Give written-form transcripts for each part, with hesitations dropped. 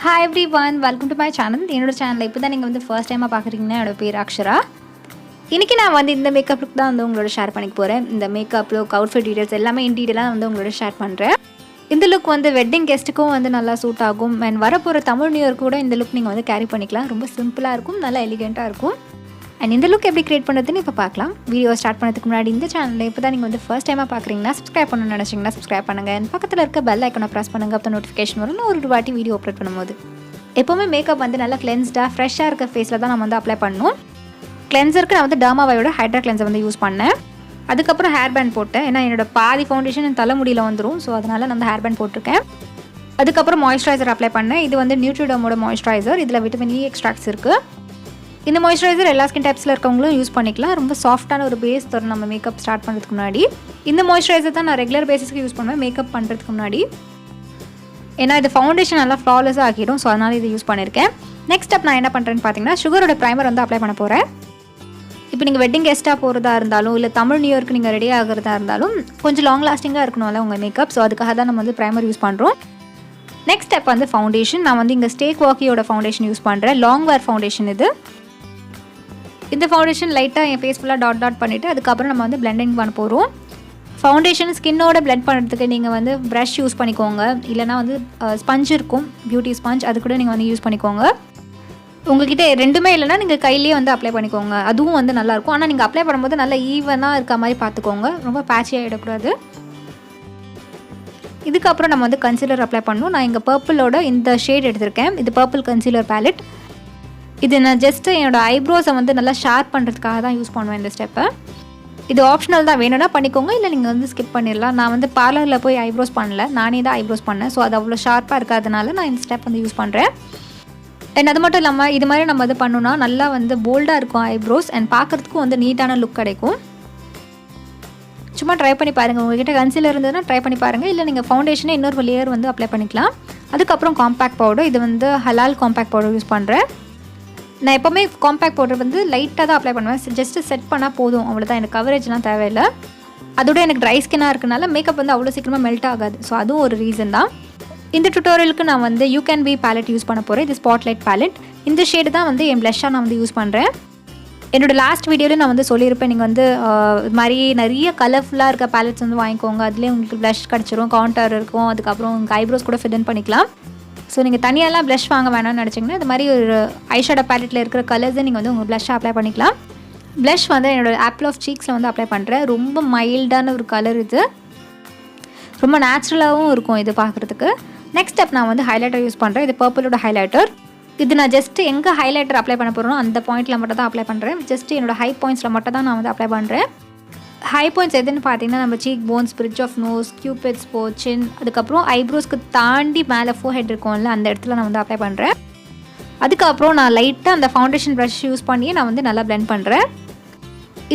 Hi everyone, welcome to my channel. என்னோட சேனலை இப்போ தான் நீங்கள் வந்து ஃபர்ஸ்ட் டைமாக பார்க்குறீங்கன்னா என்னோட பேர் அக்ஷரா. இன்றைக்கி நான் வந்து இந்த மேக்கப் லுக் தான் வந்து உங்களோட ஷேர் பண்ணிக்க போகிறேன். இந்த மேக்கப் லுக், அவுட்ஃபிட் டீடைல்ஸ் எல்லாமே இன் டீட்டெயிலாக வந்து உங்களோட ஷேர் பண்ணுறேன். இந்த லுக் வந்து வெட்டிங் கெஸ்ட்டுக்கும் வந்து நல்லா சூட் ஆகும். அண்ட் வரப்போகிற தமிழ் நியூ இயர் கூட இந்த லுக் நீங்கள் வந்து கேரி பண்ணிக்கலாம். ரொம்ப சிம்பிளாக இருக்கும், நல்லா எலிகெண்ட்டாக இருக்கும். அண்ட் இந்த லுக் எப்படி கிரியேட் பண்ணுறதுன்னு இப்போ பார்க்கலாம். வீடியோ ஸ்டார்ட் பண்ணதுக்கு முன்னாடி இந்த சேனலில் இப்போ தான் நீங்கள் வந்து ஃபர்ஸ்ட் டைமாக பார்க்குறீங்கன்னா சப்ஸ்கிரைப் பண்ணணும்னு நினச்சிங்கன்னா சப்ஸ்கிரைப் பண்ணுங்கள். அண்ட் பக்கத்தில் இருக்க பெல் ஐக்கனை ப்ரெஸ் பண்ணுங்கள். அப்போ நோட்டிஃபிகேஷன் வரும் நான் ஒரு வாட்டி வீடியோ அப்லோட் பண்ணும்போது. எப்போவுமே மேக்கப் வந்து நல்லா கிளென்ஸ்டாக ஃப்ரெஷ்ஷாக இருக்க ஃபேஸில் தான் நம்ம வந்து அப்ளை பண்ணணும். கிளென்சருக்கு நான் வந்து டர்மாவையோட ஹைட்ரா கிளென்சர் வந்து யூஸ் பண்ணேன். அதுக்கப்புறம் ஹேர் பேண்ட் போட்டேன். ஏன்னா என்னோட பாதி ஃபவுண்டேஷன் என் தலைமுடியில் வந்துடும். ஸோ அதனால் நான் வந்து ஹேர் பேண்ட் போட்டிருக்கேன். அதுக்கப்புறம் மாய்ஸ்சரைசர் அப்ளை பண்ணேன். இது வந்து நியூட்ரிடமோட மாய்ஸ்சரைசர். இதில் விட்டமின் இ எக்ஸ்ட்ராக்ட்ஸ் இருக்குது. இந்த மாய்ஸ்சரைசர் எல்லா ஸ்கின் டைப்ஸில் இருக்கவங்களும் யூஸ் பண்ணிக்கலாம். ரொம்ப சாஃப்டான ஒரு பேஸ் தரும் நம்ம மேக்கப் ஸ்டார்ட் பண்ணுறதுக்கு முன்னாடி. இந்த மாய்ஸ்சரைசர் தான் நான் ரெகுலர் பேசிஸ்க்கு யூஸ் பண்ணுவேன் மேக்கப் பண்ணுறதுக்கு முன்னாடி. ஏன்னா இது ஃபவுண்டேஷன் நல்லா ஃப்ளாலெஸ்ஸாக ஆக்கிடும். ஸோ அதனால் இது யூஸ் பண்ணியிருக்கேன். நெக்ஸ்ட் ஸ்டெப் நான் என்ன பண்ணுறேன்னு பார்த்தீங்கன்னா சுகரோட ப்ரைமர் வந்து அப்ளை பண்ண போகிறேன். இப்போ நீங்கள் வெட்டிங் கெஸ்ட்டாக போகிறதா இருந்தாலும் இல்லை தமிழ் நியூ இயர்க்கு நீங்கள் ரெடி ஆகிறதா இருந்தாலும் கொஞ்சம் லாங் லாஸ்டிங்காக இருக்கணும்ல உங்கள் மேக்கப். ஸோ அதுக்காக தான் நம்ம வந்து ப்ரைமர் யூஸ் பண்ணுறோம். நெக்ஸ்ட் ஸ்டெப் வந்து ஃபவுண்டேஷன். நான் வந்து இங்கே ஸ்டேக் வாக்கியோட ஃபவுண்டேஷன் யூஸ் பண்ணுறேன். லாங் வேர் ஃபவுண்டேஷன் இது. இந்த ஃபவுண்டேஷன் லைட்டாக என் ஃபேஸ் ஃபுல்லாக டாட் பண்ணிவிட்டு அதுக்கப்புறம் நம்ம வந்து பிளெண்டிங் பண்ண போகிறோம். ஃபவுண்டேஷன் ஸ்கின்னோட பிளெண்ட் பண்ணுறதுக்கு நீங்கள் வந்து ப்ரஷ் யூஸ் பண்ணிக்கோங்க. இல்லைனா வந்து ஸ்பஞ்ச் இருக்கும், பியூட்டி ஸ்பஞ்ச், அது கூட நீங்கள் வந்து யூஸ் பண்ணிக்கோங்க. உங்கள்கிட்ட ரெண்டுமே இல்லைனா நீங்கள் கையிலேயே வந்து அப்ளை பண்ணிக்கோங்க. அதுவும் வந்து நல்லாயிருக்கும். ஆனால் நீங்கள் அப்ளை பண்ணும்போது நல்லா ஈவனாக இருக்க மாதிரி பார்த்துக்கோங்க. ரொம்ப பேட்சியாக இடக்கூடாது. இதுக்கப்புறம் நம்ம வந்து கன்சீலர் அப்ளை பண்ணணும். நான் இங்கே பர்பிளோட இந்த ஷேட் எடுத்திருக்கேன். இது பர்பிள் கன்சீலர் பேலட். இது நான் ஜஸ்ட்டு என்னோடய ஐப்ரோஸை வந்து நல்லா ஷார்ப் பண்ணுறதுக்காக தான் யூஸ் பண்ணுவேன் இந்த ஸ்டெப்பை. இது ஆப்ஷனல் தான், வேணும்னா பண்ணிக்கோங்க, இல்லை நீங்கள் வந்து ஸ்கிப் பண்ணிடலாம். நான் வந்து பார்லரில் போய் ஐப்ரோஸ் பண்ணல, நானே தான் ஐப்ரோஸ் பண்ணேன். ஸோ அது அவ்வளோ ஷார்ப்பாக இருக்காதனால நான் இந்த ஸ்டெப் வந்து யூஸ் பண்ணுறேன். அண்ட் அது மட்டும் இல்லாமல் இது மாதிரி நம்ம இது பண்ணோன்னா நல்லா வந்து போல்டாக இருக்கும் ஐப்ரோஸ். அண்ட் பார்க்குறதுக்கும் வந்து நீட்டான லுக் கிடைக்கும். சும்மா ட்ரை பண்ணி பாருங்கள். உங்கள்கிட்ட கன்சீலர் இருந்ததுன்னா ட்ரை பண்ணி பாருங்கள். இல்லை நீங்கள் ஃபவுண்டேஷனே இன்னொரு லேயர் வந்து அப்ளை பண்ணிக்கலாம். அதுக்கப்புறம் காம்பேக்ட் பவுடர். இது வந்து ஹலால் காம்பேக்ட் பவுடர் யூஸ் பண்ணுறேன். நான் எப்போவுமே காம்பேக்ட் பவுடர் வந்து லைட்டாக தான் அப்ளை பண்ணுவேன். ஜஸ்ட்டு செட் பண்ணால் போதும், அவ்வளோதான். எனக்கு கவரேஜ்லாம் தேவையில்லை. அதோட எனக்கு ட்ரை ஸ்கின்னாக இருக்கனால மேக்கப் வந்து அவ்வளோ சீக்கிரமாக மெல்ட் ஆகாது. ஸோ அதுவும் ஒரு ரீசன் தான். இந்த டுட்டோரியலுக்கு நான் வந்து you can be ballot use பண்ண போகிறேன். இது ஸ்பாட்லைட் பேலட். இந்த ஷேடு தான் வந்து என் ப்ளஷ்ஷாக நான் வந்து யூஸ் பண்ணுறேன். என்னோடய லாஸ்ட் வீடியோவில் நான் வந்து சொல்லியிருப்பேன், நீங்கள் வந்து இது மாதிரி நிறைய கலர்ஃபுல்லாக இருக்க பேலட்ஸ் வந்து வாங்கிக்கோங்க. அதுலேயே உங்களுக்கு ப்ளஷ் கிடச்சிரும், கான்டர் இருக்கும், அதுக்கப்புறம் உங்கள் ஐப்ரோஸ் கூட ஃபில் இன் பண்ணிக்கலாம். ஸோ நீங்கள் தனியாலாம் ப்ளஷ் வாங்க வேணாம்னு நினச்சிங்கன்னா இது மாதிரி ஒரு ஐஷேடோ பேலட்டில் இருக்கிற கலர்ஸை நீங்கள் வந்து உங்கள் ப்ளஷ்ஷை அப்ளை பண்ணிக்கலாம். ப்ளஷ் வந்து என்னோடய ஆப்பிள் ஆஃப் சீக்ஸில் வந்து அப்ளை பண்ணுறேன். ரொம்ப மைல்டான ஒரு கலர் இது. ரொம்ப நேச்சுரலாகவும் இருக்கும் இது பார்க்குறதுக்கு. நெக்ஸ்ட் ஸ்டெப் நான் வந்து ஹைலைட்டர் யூஸ் பண்ணுறேன். இது பர்பிளோட ஹைலைட்டர். இது நான் ஜஸ்ட்டு எங்கே ஹைலைட்டர் அப்ளை பண்ண போகிறோம் அந்த பாயிண்ட்டில் மட்டும் தான் அப்ளை பண்ணுறேன். ஜஸ்ட்டு என்னோடய ஹை பாயிண்ட்ஸில் மட்டும் தான் நான் வந்து அப்ளை பண்ணுறேன். ஹை பாயிண்ட்ஸ் எதுன்னு பார்த்தீங்கன்னா நம்ம cheek bones, bridge of nose, cupids, chin, அதுக்கப்புறம் ஐப்ரோஸ்க்கு தாண்டி மேலே ஃபோர்ஹெட் இருக்கும்ல அந்த இடத்துல நான் வந்து அப்ளை பண்ணுறேன். அதுக்கப்புறம் நான் லைட்டாக அந்த ஃபவுண்டேஷன் ப்ரஷ் யூஸ் பண்ணி நான் வந்து நல்லா பிளெண்ட் பண்ணுறேன்.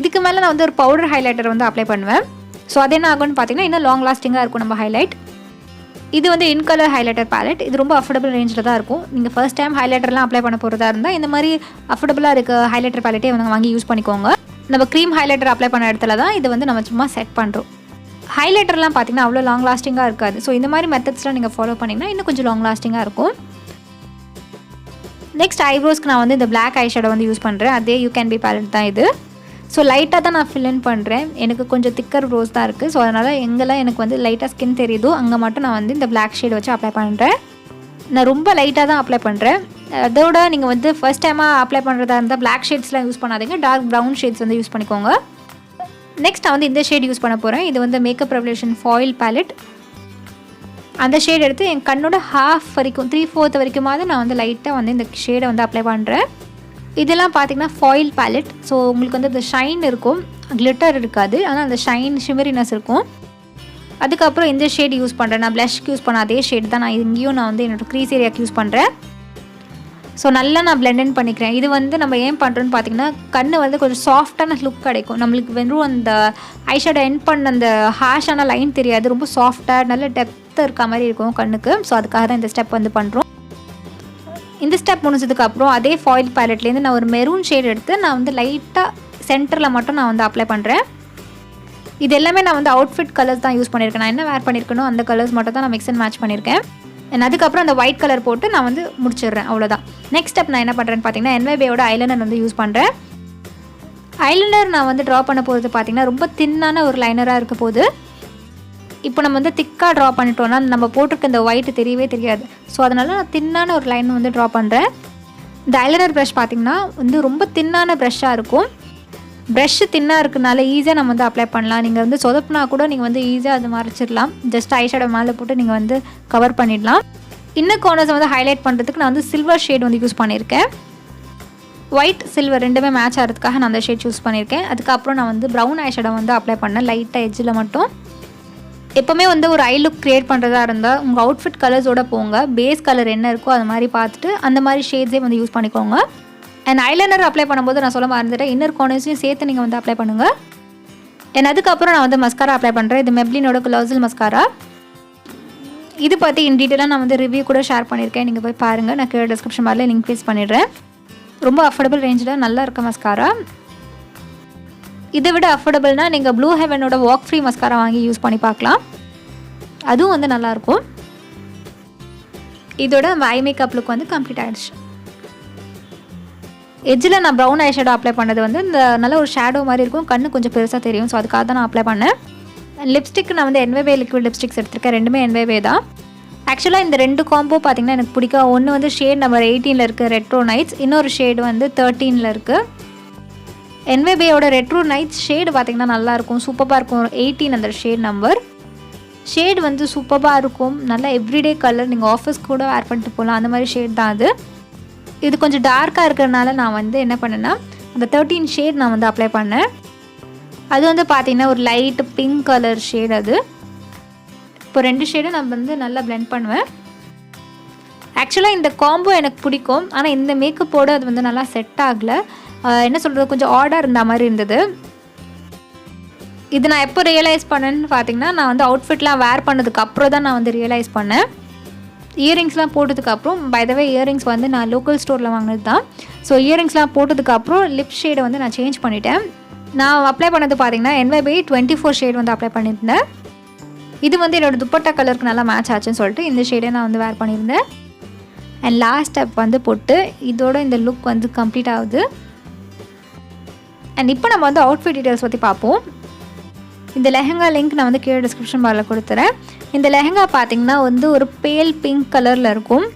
இதுக்கு மேலே நான் வந்து ஒரு பவுடர் ஹைலைட்டர் வந்து அப்ளை பண்ணுவேன். ஸோ அது என்ன ஆகும்னு பார்த்தீங்கன்னா இன்னும் லாங் லாஸ்டிங்காக இருக்கும் நம்ம ஹைலைட். இது வந்து இன் கலர் ஹைலைட்டர் பேலட். இது ரொம்ப அஃபோர்டபுள் ரேஞ்சில் தான் இருக்கும். நீங்கள் ஃபர்ஸ்ட் டைம் ஹைலைட்டர்லாம் அப்ளை பண்ண போகிறதா இருந்தால் இந்த மாதிரி அஃபோர்டபுளாக இருக்க ஹைலைட்டர் பேலட்டே வந்து வாங்கி யூஸ் பண்ணிக்கோங்க. நம்ம க்ரீம் ஹைலைட்டர் அப்ளை பண்ண இடத்துல தான் இது வந்து நம்ம சும்மா செட் பண்ணுறோம். ஹைலைட்டர்லாம் பார்த்திங்கன்னா அவ்வளோ லாங் லாஸ்டிங்காக இருக்காது. ஸோ இந்த மாதிரி மெத்தட்ஸ்லாம் நீங்கள் ஃபாலோ பண்ணிங்கன்னா இன்னும் கொஞ்சம் லாங் லாஸ்டிங்காக இருக்கும். நெக்ஸ்ட் ஐப்ரோஸ்க்கு நான் வந்து இந்த பிளாக் ஐஷேடோ வந்து யூஸ் பண்ணுறேன். அதே யூ கேன் பி பேலட் தான் இது. ஸோ லைட்டாக தான் நான் ஃபில் இன் பண்ணுறேன். எனக்கு கொஞ்சம் திக்கர் ரோஸ் தான் இருக்குது. ஸோ அதனால் எங்கெல்லாம் எனக்கு வந்து லைட்டாக ஸ்கின் தெரியுதோ அங்கே மட்டும் நான் வந்து இந்த பிளாக் ஷேட் வச்சு அப்ளை பண்ணுறேன். நான் ரொம்ப லைட்டாக தான் அப்ளை பண்ணுறேன். அதோட நீங்கள் வந்து ஃபர்ஸ்ட் டைமாக அப்ளை பண்ணுறதா இருந்தால் பிளாக் ஷேட்ஸ்லாம் யூஸ் பண்ணாதீங்க. டார்க் ப்ரௌன் ஷேட்ஸ் வந்து யூஸ் பண்ணிக்கோங்க. நெக்ஸ்ட் நான் வந்து இந்த ஷேட் யூஸ் பண்ண போகிறேன். இது வந்து மேக்கப் ரெவல்யூஷன் ஃபாயில் பேலட். அந்த ஷேட் எடுத்து என் கண்ணோட ஹாஃப் வரைக்கும் 3/4 வரைக்குமாவது நான் வந்து லைட்டாக வந்து இந்த ஷேடை வந்து அப்ளை பண்ணுறேன். இதெல்லாம் பார்த்திங்கன்னா ஃபாயில் பேலட். ஸோ உங்களுக்கு வந்து இந்த ஷைன் இருக்கும், கிளிட்டர் இருக்காது. ஆனால் அந்த ஷைன் ஷிமரினஸ் இருக்கும். அதுக்கப்புறம் இந்த ஷேட் யூஸ் பண்ணுறேன். நான் ப்ளஷ்க்கு யூஸ் பண்ண அதே ஷேட் தான் நான் இங்கேயும் நான் வந்து என்னோடய க்ரீஸ் ஏரியாவுக்கு யூஸ் பண்ணுறேன். ஸோ நல்லா நான் பிளெண்ட் இன் பண்ணிக்கிறேன். இது வந்து நம்ம ஏன் பண்ணுறோன்னு பார்த்தீங்கன்னா கண் வந்து கொஞ்சம் சாஃப்டான லுக் கிடைக்கும். நம்மளுக்கு வெறும் அந்த ஐஷேடோ எண்ட் பண்ண அந்த ஹாஷான லைன் தெரியாது. ரொம்ப சாஃப்டாக நல்ல டெப்த்தாக இருக்க மாதிரி இருக்கும் கண்ணுக்கு. ஸோ அதுக்காக தான் இந்த ஸ்டெப் வந்து பண்ணுறோம். இந்த ஸ்டெப் முடிஞ்சதுக்கப்புறம் அதே ஃபாயில் பேலட்லேருந்து நான் ஒரு மெரூன் ஷேட் எடுத்து நான் வந்து லைட்டாக சென்டரில் மட்டும் நான் வந்து அப்ளை பண்ணுறேன். இது எல்லாமே நான் வந்து அவுட்ஃபிட் கலர்ஸ் தான் யூஸ் பண்ணியிருக்கேன். நான் என்ன வேர் பண்ணியிருக்கேனோ அந்த கலர்ஸ் மட்டும் தான் நான் மிக்ஸ் அண்ட் மேட்ச் பண்ணியிருக்கேன். அண்ட் அதுக்கப்புறம் அந்த ஒயிட் கலர் போட்டு நான் வந்து முடிச்சிடுறேன். அவ்வளோதான். நெக்ஸ்ட் ஸ்டெப் நான் என்ன பண்ணுறேன்னு பார்த்தீங்கன்னா என்வைபியோட ஐலைனர் வந்து யூஸ் பண்ணுறேன். ஐலைனர் நான் வந்து ட்ரா பண்ண போகிறது பார்த்தீங்கன்னா ரொம்ப தின்னான ஒரு லைனராக இருக்க போது. இப்போ நம்ம வந்து திக்காக ட்ரா பண்ணிட்டோம்னா நம்ம போட்டிருக்க இந்த ஒயிட் தெரியவே தெரியாது. ஸோ அதனால் நான் தின்னான ஒரு லைன் வந்து ட்ரா பண்ணுறேன். இந்த ஐலைனர் ப்ரஷ் பார்த்திங்கன்னா வந்து ரொம்ப தின்னான ப்ரஷ்ஷாக இருக்கும். ப்ரஷ்ஷு தின்னாக இருக்கனால ஈஸியாக நம்ம வந்து அப்ளை பண்ணலாம். நீங்கள் வந்து சொதப்புனா கூட நீங்கள் வந்து ஈஸியாக அது மறைச்சிடலாம். ஜஸ்ட் ஐஷேடோ மேலே போட்டு நீங்கள் வந்து கவர் பண்ணிடலாம். இன்னும் கார்னர்ஸை வந்து ஹைலைட் பண்ணுறதுக்கு நான் வந்து சில்வர் ஷேட் வந்து யூஸ் பண்ணியிருக்கேன். ஒயிட் சில்வர் ரெண்டுமே மேட்ச் ஆகிறதுக்காக நான் அந்த ஷேட் யூஸ் பண்ணியிருக்கேன். அதுக்கப்புறம் நான் வந்து ப்ரௌன் ஐஷேடோ வந்து அப்ளை பண்ணேன் லைட்டாக எட்ஜில் மட்டும். எப்போவுமே வந்து ஒரு ஐ லுக் க்ரியேட் பண்ணுறதா இருந்தால் உங்கள் அவுட்ஃபிட் கலர்ஸோடு போங்க. பேஸ் கலர் என்ன இருக்கோ அது மாதிரி பார்த்துட்டு அந்த மாதிரி ஷேட்ஸே வந்து யூஸ் பண்ணிக்கோங்க. அண்ட் ஐலைனர் அப்ளை பண்ணும்போது நான் சொல்ல மறந்துட்டேன், இன்னர் கார்னர்ஸையும் சேர்த்து நீங்கள் வந்து அப்ளை பண்ணுங்கள். அண்ட் அதுக்கப்புறம் நான் வந்து மஸ்காரா அப்ளை பண்ணுறேன். இது மெப்ளினோட க்ளோசல் மஸ்காரா. இது பற்றி இன் டீட்டெயிலாக நான் வந்து ரிவ்யூ கூட ஷேர் பண்ணியிருக்கேன். நீங்கள் போய் பாருங்கள். நான் கீழே டிஸ்கிரிப்ஷன் பாரில் லிங்க் ப்ளேஸ் பண்ணிடுறேன். ரொம்ப அஃபோர்டபுள் ரேஞ்சில் நல்லா இருக்க மஸ்காரா. இதை விட அஃபோர்டபுள்னால் நீங்கள் ப்ளூ ஹெவனோட வாக் ஃப்ரீ மஸ்காரா வாங்கி யூஸ் பண்ணி பார்க்கலாம். அதுவும் வந்து நல்லாயிருக்கும். இதோட ஐ மேக்கப் லுக் வந்து கம்ப்ளீட் ஆகிடுச்சு. எட்ஜில் நான் ப்ரௌன் ஐ ஷேடோ அப்ளை பண்ணது வந்து இந்த நல்ல ஒரு ஷேடோ மாதிரி இருக்கும். கண்ணு கொஞ்சம் பெருசாக தெரியும். ஸோ அதுக்காக தான் நான் அப்ளை பண்ணேன். லிப்ஸ்டிக் நான் வந்து என்வைவே லிக்விட் லிப்ஸ்டிக்ஸ் எடுத்திருக்கேன். ரெண்டுமே என்வைவே தான். ஆக்சுவலாக இந்த 2 காம்போ பார்த்திங்கன்னா எனக்கு பிடிக்கும். ஒன்று வந்து ஷேட் நம்பர் 18 இருக்குது ரெட்ரோ நைட்ஸ். இன்னொரு ஷேடு வந்து 13 இருக்குது. என்வைபேயோட ரெட்ரோ நைட்ஸ் ஷேடு பார்த்திங்கன்னா நல்லாயிருக்கும், சூப்பராக இருக்கும். 18 அந்த ஷேட் நம்பர். ஷேடு வந்து சூப்பராக இருக்கும். நல்லா எவ்ரிடே கலர், நீங்கள் ஆஃபீஸ் கூட வேர் பண்ணிட்டு போகலாம். அந்த மாதிரி ஷேட் தான் அது. இது கொஞ்சம் டார்க்காக இருக்கிறதுனால நான் வந்து என்ன பண்ணேன்னா அந்த 13 ஷேட் நான் வந்து அப்ளை பண்ணேன். அது வந்து பார்த்திங்கன்னா ஒரு லைட் பிங்க் கலர் ஷேட். அது இப்போ 2 ஷேடும் நான் வந்து நல்லா பிளெண்ட் பண்ணுவேன். ஆக்சுவலாக இந்த காம்போ எனக்கு பிடிக்கும். ஆனால் இந்த மேக்கப்போடு அது வந்து நல்லா செட் ஆகலை. என்ன சொல்கிறது, கொஞ்சம் ஆர்டர் இருந்த மாதிரி இருந்தது. இது நான் எப்போ ரியலைஸ் பண்ணேன்னு பார்த்தீங்கன்னா நான் வந்து அவுட்ஃபிட்லாம் வேர் பண்ணதுக்கப்புறம் தான் நான் வந்து ரியலைஸ் பண்ணேன். இயரிங்ஸ்லாம் போட்டதுக்கப்புறம், பை த வே இயரிங்ஸ் வந்து நான் லோக்கல் ஸ்டோரில் வாங்கினது தான். ஸோ இயரிங்ஸ்லாம் போட்டதுக்கப்புறம் லிப் ஷேடை வந்து நான் சேஞ்ச் பண்ணிட்டேன். நான் அப்ளை பண்ணது பார்த்தீங்கன்னா என்வைபை 24 ஷேட் வந்து அப்ளை பண்ணியிருந்தேன். இது வந்து என்னோடய துப்பட்டா கலருக்கு நல்லா மேட்ச் ஆச்சுன்னு சொல்லிட்டு இந்த ஷேடை நான் வந்து வேர் பண்ணியிருந்தேன். அண்ட் லாஸ்ட் ஸ்டெப் வந்து போட்டு இதோட இந்த லுக் வந்து கம்ப்ளீட் ஆகுது. அண்ட் இப்போ நம்ம வந்து அவுட்ஃபிட் டீட்டெயில்ஸ் பற்றி பார்ப்போம். இந்த லெஹங்கா லிங்க் நான் வந்து கீழே டிஸ்கிரிப்ஷன் பாரில் கொடுத்துறேன். இந்த லெஹங்கா பார்த்திங்கன்னா வந்து ஒரு பேல் பிங்க் கலரில் இருக்கும்.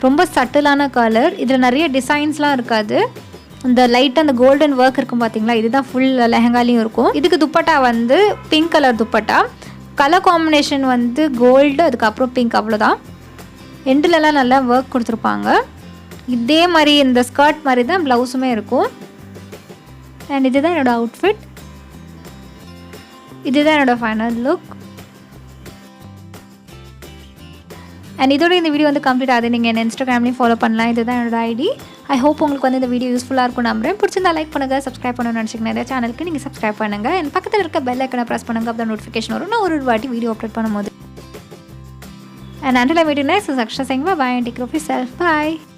ரொம்ப சட்டிலான கலர். இதில் நிறைய டிசைன்ஸ்லாம் இருக்காது. இந்த லைட்டாக அந்த கோல்டன் ஒர்க் இருக்கும் பார்த்திங்களா, இதுதான் ஃபுல் லெஹங்காலையும் இருக்கும். இதுக்கு துப்பட்டா வந்து pink colour dupatta. Colour combination வந்து கோல்டு, அதுக்கப்புறம் பிங்க், அவ்வளோதான். எண்டுலலாம் நல்லா ஒர்க் கொடுத்துருப்பாங்க. இதே மாதிரி இந்த ஸ்கர்ட் மாதிரி தான் ப்ளவுஸுமே இருக்கும். அண்ட் இதுதான் என்னோடய அவுட்ஃபிட். இதுதான் என்னோடய ஃபைனல் லுக். அண்ட் இதோட இந்த வீடியோ வந்து கம்ப்ளீட் ஆகுது. நீங்கள் என்ன இன்ஸ்டாகிராம்லேயும் ஃபாலோ பண்ணலாம். இதுதான் என்னோட ஐடி. ஐ ஹோப் உங்களுக்கு வந்து இந்த வீடியோ யூஸ்ஃபுல்லாக இருக்கும் நம்புறேன். பிடிச்சிருந்தா லைக் பண்ணுங்கள், சப்ஸ்கிரைப் பண்ணணும்னு நினச்சிங்கன்னா இந்த சேனலுக்கு நீங்கள் சப்ஸ்கிரைப் பண்ணுங்கள். என் பக்கத்தில் இருக்க பெல் ஐக்கனை ப்ரெஸ் பண்ணுங்கள். அப்போ நோட்டிஃபிகேஷன் வரும் நான் ஒரு வாட்டி வீடியோ அப்லோட் பண்ணும்போது. And until I meet you next, this is Akshara saying bye and take care of yourself. Bye.